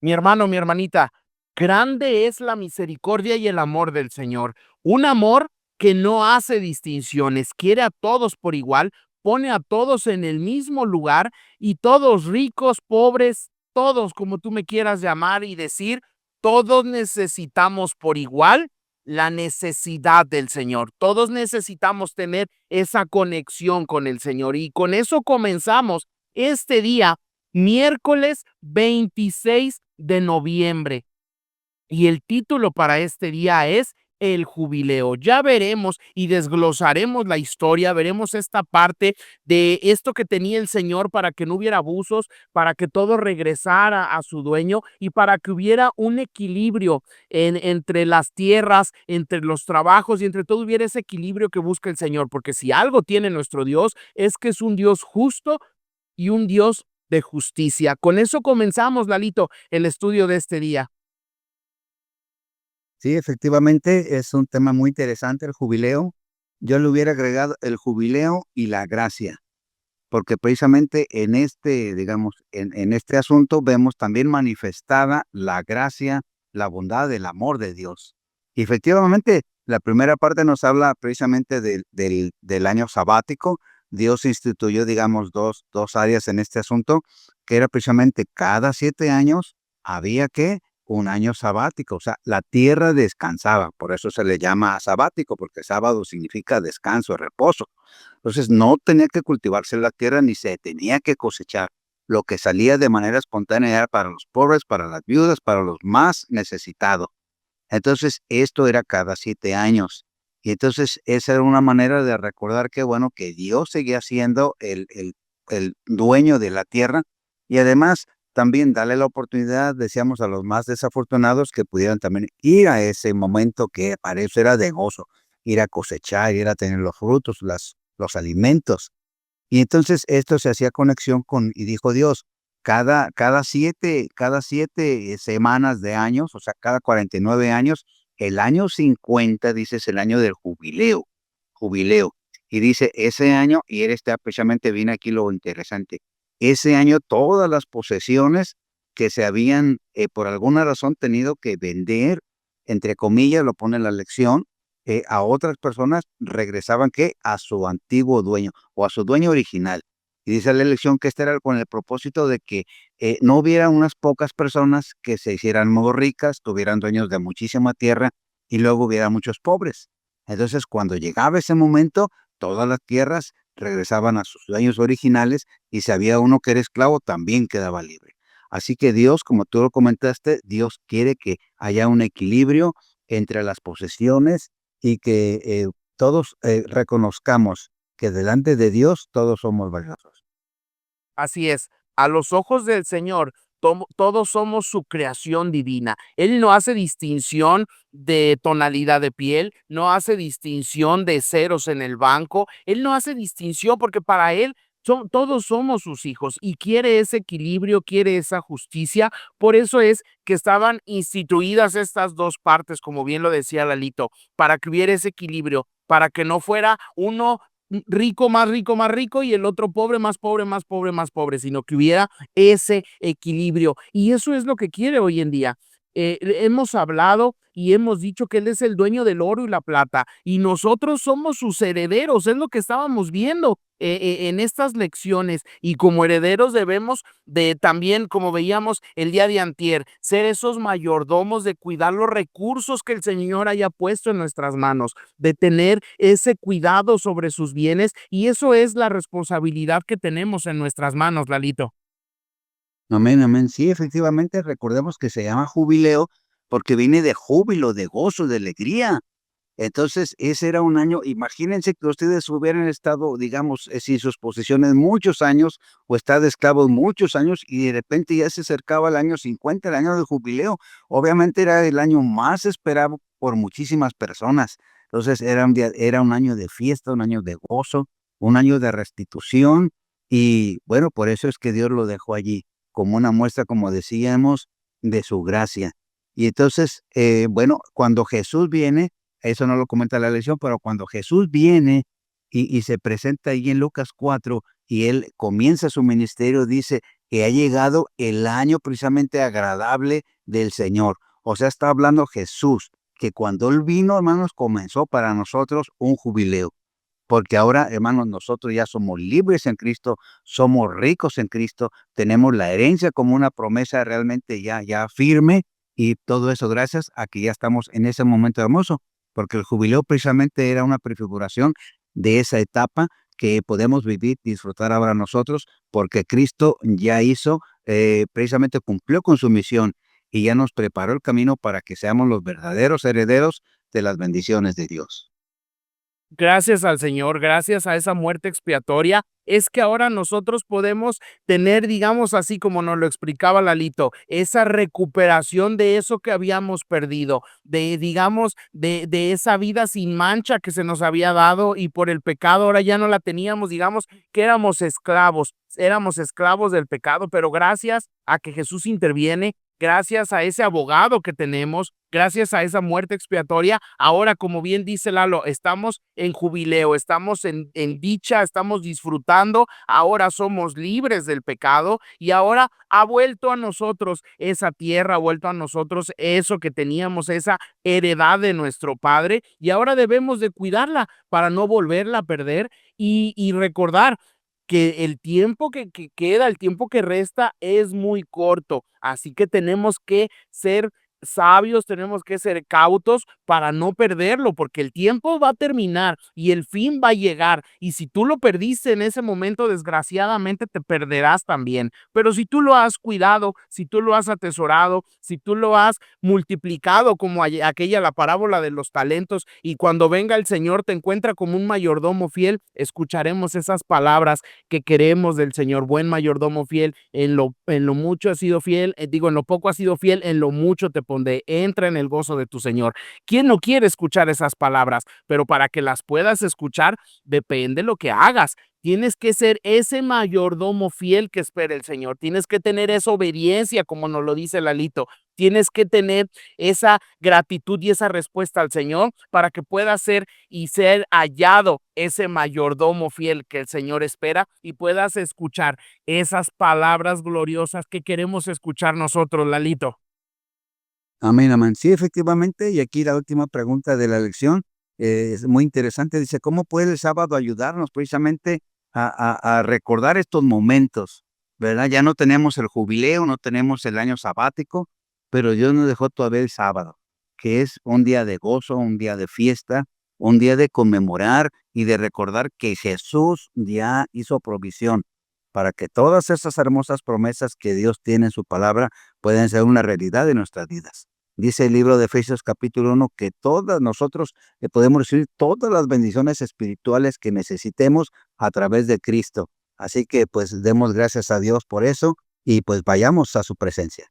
Mi hermano, mi hermanita, grande es la misericordia y el amor del Señor. Un amor que no hace distinciones, quiere a todos por igual, pone a todos en el mismo lugar y todos ricos, pobres, todos como tú me quieras llamar y decir, todos necesitamos por igual la necesidad del Señor. Todos necesitamos tener esa conexión con el Señor y con eso comenzamos este día miércoles 26 de noviembre. Y el título para este día es El Jubileo. Ya veremos y desglosaremos la historia, veremos esta parte de esto que tenía el Señor para que no hubiera abusos, para que todo regresara a su dueño y para que hubiera un equilibrio entre las tierras, entre los trabajos y entre todo hubiera ese equilibrio que busca el Señor. Porque si algo tiene nuestro Dios es que es un Dios justo y un Dios de justicia. Con eso comenzamos, Lalito, el estudio de este día. Sí, efectivamente es un tema muy interesante el jubileo. Yo le hubiera agregado el jubileo y la gracia, porque precisamente en este, digamos, en este asunto vemos también manifestada la gracia, la bondad, el amor de Dios. Y efectivamente, la primera parte nos habla precisamente del año sabático. Dios instituyó, digamos, dos áreas en este asunto, que era precisamente cada 7 años había que un año sabático, o sea, la tierra descansaba, por eso se le llama sabático, porque sábado significa descanso, reposo. Entonces no tenía que cultivarse la tierra ni se tenía que cosechar. Lo que salía de manera espontánea era para los pobres, para las viudas, para los más necesitados. Entonces esto era cada 7 años. Y entonces esa era una manera de recordar que, bueno, que Dios seguía siendo el dueño de la tierra y además también darle la oportunidad, decíamos, a los más desafortunados que pudieran también ir a ese momento que para eso era de gozo, ir a cosechar, ir a tener los frutos, los alimentos. Y entonces esto se hacía conexión con, y dijo Dios, cada siete semanas de años, o sea, cada 49 años, el año 50, dice, es el año del jubileo. Y dice, ese año, y él está precisamente, viene aquí lo interesante, ese año todas las posesiones que se habían, por alguna razón, tenido que vender, entre comillas, lo pone en la lección, a otras personas regresaban, ¿qué? A su antiguo dueño o a su dueño original. Y dice la elección que este era con el propósito de que no hubiera unas pocas personas que se hicieran muy ricas, tuvieran dueños de muchísima tierra y luego hubiera muchos pobres. Entonces, cuando llegaba ese momento, todas las tierras regresaban a sus dueños originales y si había uno que era esclavo, también quedaba libre. Así que Dios, como tú lo comentaste, Dios quiere que haya un equilibrio entre las posesiones y que todos reconozcamos que delante de Dios todos somos valiosos. Así es, a los ojos del Señor, todos somos su creación divina. Él no hace distinción de tonalidad de piel, no hace distinción de ceros en el banco, Él no hace distinción porque para Él todos somos sus hijos y quiere ese equilibrio, quiere esa justicia. Por eso es que estaban instituidas estas dos partes, como bien lo decía Lalito, para que hubiera ese equilibrio, para que no fuera uno rico, más rico, más rico y el otro pobre, más pobre, más pobre, más pobre, sino que hubiera ese equilibrio. Y eso es lo que quiere hoy en día. Hemos hablado y hemos dicho que Él es el dueño del oro y la plata y nosotros somos sus herederos, es lo que estábamos viendo en estas lecciones y como herederos debemos de también, como veíamos el día de antier, ser esos mayordomos de cuidar los recursos que el Señor haya puesto en nuestras manos, de tener ese cuidado sobre sus bienes y eso es la responsabilidad que tenemos en nuestras manos, Lalito. Amén, amén. Sí, efectivamente, recordemos que se llama jubileo porque viene de júbilo, de gozo, de alegría. Entonces, ese era un año, imagínense que ustedes hubieran estado, digamos, sin sus posesiones muchos años o estar de esclavos muchos años y de repente ya se acercaba el año 50, el año del jubileo. Obviamente era el año más esperado por muchísimas personas. Entonces, era un año de fiesta, un año de gozo, un año de restitución y bueno, por eso es que Dios lo dejó allí como una muestra, como decíamos, de su gracia. Y entonces, bueno, cuando Jesús viene, eso no lo comenta la lección, pero cuando Jesús viene y se presenta ahí en Lucas 4 y él comienza su ministerio, dice, que ha llegado el año precisamente agradable del Señor. O sea, está hablando Jesús, que cuando Él vino, hermanos, comenzó para nosotros un jubileo. Porque ahora, hermanos, nosotros ya somos libres en Cristo, somos ricos en Cristo, tenemos la herencia como una promesa realmente ya firme, y todo eso gracias a que ya estamos en ese momento hermoso, porque el jubileo precisamente era una prefiguración de esa etapa que podemos vivir, disfrutar ahora nosotros, porque Cristo ya hizo, precisamente cumplió con su misión y ya nos preparó el camino para que seamos los verdaderos herederos de las bendiciones de Dios. Gracias al Señor, gracias a esa muerte expiatoria, es que ahora nosotros podemos tener, digamos así como nos lo explicaba Lalito, esa recuperación de eso que habíamos perdido, digamos, de esa vida sin mancha que se nos había dado y por el pecado ahora ya no la teníamos, digamos que éramos esclavos del pecado, pero gracias a que Jesús interviene, gracias a ese abogado que tenemos, gracias a esa muerte expiatoria, ahora, como bien dice Lalo, estamos en jubileo, estamos en dicha, estamos disfrutando, ahora somos libres del pecado y ahora ha vuelto a nosotros esa tierra, ha vuelto a nosotros eso que teníamos, esa heredad de nuestro Padre y ahora debemos de cuidarla para no volverla a perder y recordar que el tiempo que queda, el tiempo que resta es muy corto, así que tenemos que ser sabios, tenemos que ser cautos para no perderlo, porque el tiempo va a terminar y el fin va a llegar, y si tú lo perdiste en ese momento, desgraciadamente te perderás también, pero si tú lo has cuidado, si tú lo has atesorado, si tú lo has multiplicado como aquella la parábola de los talentos, y cuando venga el Señor te encuentra como un mayordomo fiel, escucharemos esas palabras que queremos del Señor, buen mayordomo fiel, en lo mucho has sido fiel, en lo poco has sido fiel, en lo mucho te pondré, entra en el gozo de tu Señor. ¿Quién no quiere escuchar esas palabras? Pero para que las puedas escuchar, depende lo que hagas. Tienes que ser ese mayordomo fiel que espera el Señor. Tienes que tener esa obediencia, como nos lo dice Lalito. Tienes que tener esa gratitud y esa respuesta al Señor para que puedas ser y ser hallado ese mayordomo fiel que el Señor espera y puedas escuchar esas palabras gloriosas que queremos escuchar nosotros, Lalito. Amén, amén. Sí, efectivamente, y aquí la última pregunta de la lección es muy interesante. Dice, ¿cómo puede el sábado ayudarnos precisamente a recordar estos momentos? ¿Verdad? Ya no tenemos el jubileo, no tenemos el año sabático, pero Dios nos dejó todavía el sábado, que es un día de gozo, un día de fiesta, un día de conmemorar y de recordar que Jesús ya hizo provisión para que todas esas hermosas promesas que Dios tiene en su palabra pueden ser una realidad en nuestras vidas. Dice el libro de Efesios capítulo 1 que todas nosotros podemos recibir todas las bendiciones espirituales que necesitemos a través de Cristo. Así que pues demos gracias a Dios por eso y pues vayamos a su presencia.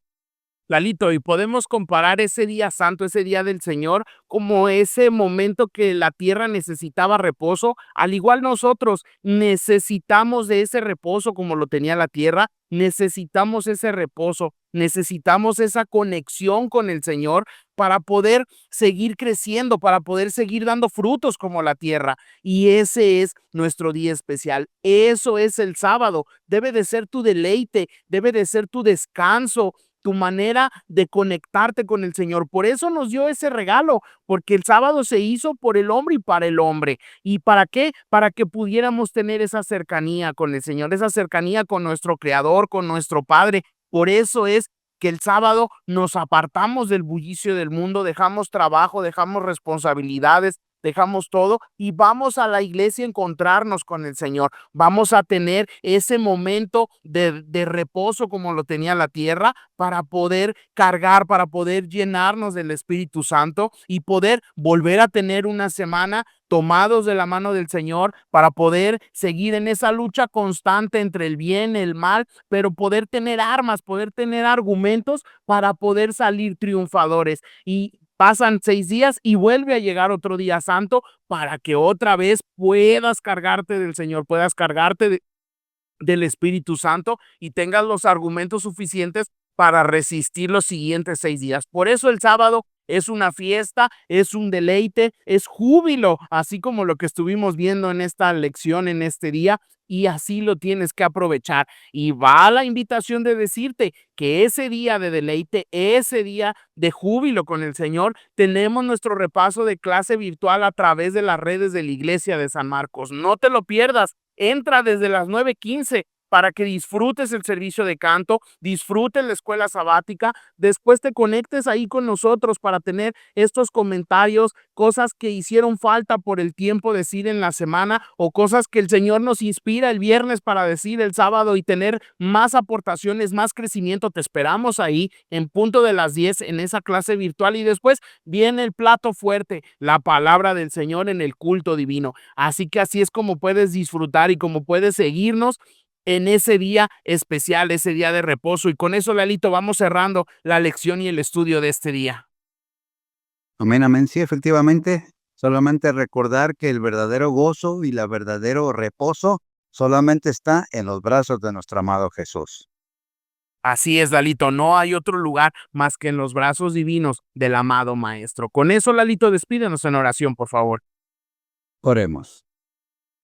Lalito, y podemos comparar ese día santo, ese día del Señor, como ese momento que la tierra necesitaba reposo, al igual nosotros necesitamos de ese reposo como lo tenía la tierra, necesitamos ese reposo, necesitamos esa conexión con el Señor para poder seguir creciendo, para poder seguir dando frutos como la tierra. Y ese es nuestro día especial. Eso es el sábado. Debe de ser tu deleite, debe de ser tu descanso, tu manera de conectarte con el Señor. Por eso nos dio ese regalo, porque el sábado se hizo por el hombre y para el hombre. ¿Y para qué? Para que pudiéramos tener esa cercanía con el Señor, esa cercanía con nuestro Creador, con nuestro Padre. Por eso es que el sábado nos apartamos del bullicio del mundo, dejamos trabajo, dejamos responsabilidades, dejamos todo y vamos a la iglesia a encontrarnos con el Señor. Vamos a tener ese momento de reposo como lo tenía la tierra para poder cargar, para poder llenarnos del Espíritu Santo y poder volver a tener una semana tomados de la mano del Señor para poder seguir en esa lucha constante entre el bien y el mal, pero poder tener armas, poder tener argumentos para poder salir triunfadores. Y pasan 6 días y vuelve a llegar otro día santo para que otra vez puedas cargarte del Señor, puedas cargarte del Espíritu Santo y tengas los argumentos suficientes para resistir los siguientes 6 días. Por eso el sábado Es una fiesta, es un deleite, es júbilo, así como lo que estuvimos viendo en esta lección en este día. Y así lo tienes que aprovechar. Y va la invitación de decirte que ese día de deleite, ese día de júbilo con el Señor, tenemos nuestro repaso de clase virtual a través de las redes de la Iglesia de San Marcos. No te lo pierdas. Entra desde las 9:15 para que disfrutes el servicio de canto, disfrutes la escuela sabática, después te conectes ahí con nosotros para tener estos comentarios, cosas que hicieron falta por el tiempo decir en la semana o cosas que el Señor nos inspira el viernes para decir el sábado y tener más aportaciones, más crecimiento. Te esperamos ahí en punto de las 10 en esa clase virtual y después viene el plato fuerte, la palabra del Señor en el culto divino. Así que así es como puedes disfrutar y como puedes seguirnos en ese día especial, ese día de reposo. Y con eso, Lalito, vamos cerrando la lección y el estudio de este día. Amén, amén. Sí, efectivamente, solamente recordar que el verdadero gozo y el verdadero reposo solamente está en los brazos de nuestro amado Jesús. Así es, Lalito, no hay otro lugar más que en los brazos divinos del amado Maestro. Con eso, Lalito, despídenos en oración, por favor. Oremos.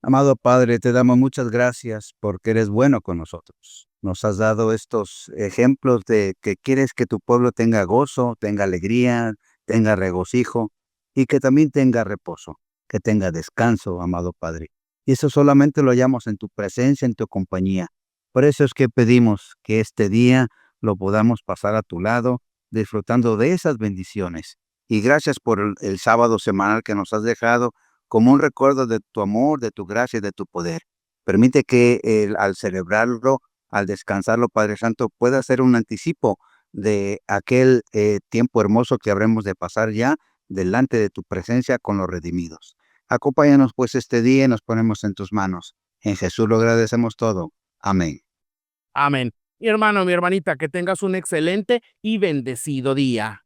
Amado Padre, te damos muchas gracias porque eres bueno con nosotros. Nos has dado estos ejemplos de que quieres que tu pueblo tenga gozo, tenga alegría, tenga regocijo y que también tenga reposo, que tenga descanso, amado Padre. Y eso solamente lo hallamos en tu presencia, en tu compañía. Por eso es que pedimos que este día lo podamos pasar a tu lado, disfrutando de esas bendiciones. Y gracias por el sábado semanal que nos has dejado como un recuerdo de tu amor, de tu gracia y de tu poder. Permite que al celebrarlo, al descansarlo, Padre Santo, pueda ser un anticipo de aquel tiempo hermoso que habremos de pasar ya delante de tu presencia con los redimidos. Acompáñanos pues este día y nos ponemos en tus manos. En Jesús lo agradecemos todo. Amén. Amén. Mi hermano, mi hermanita, que tengas un excelente y bendecido día.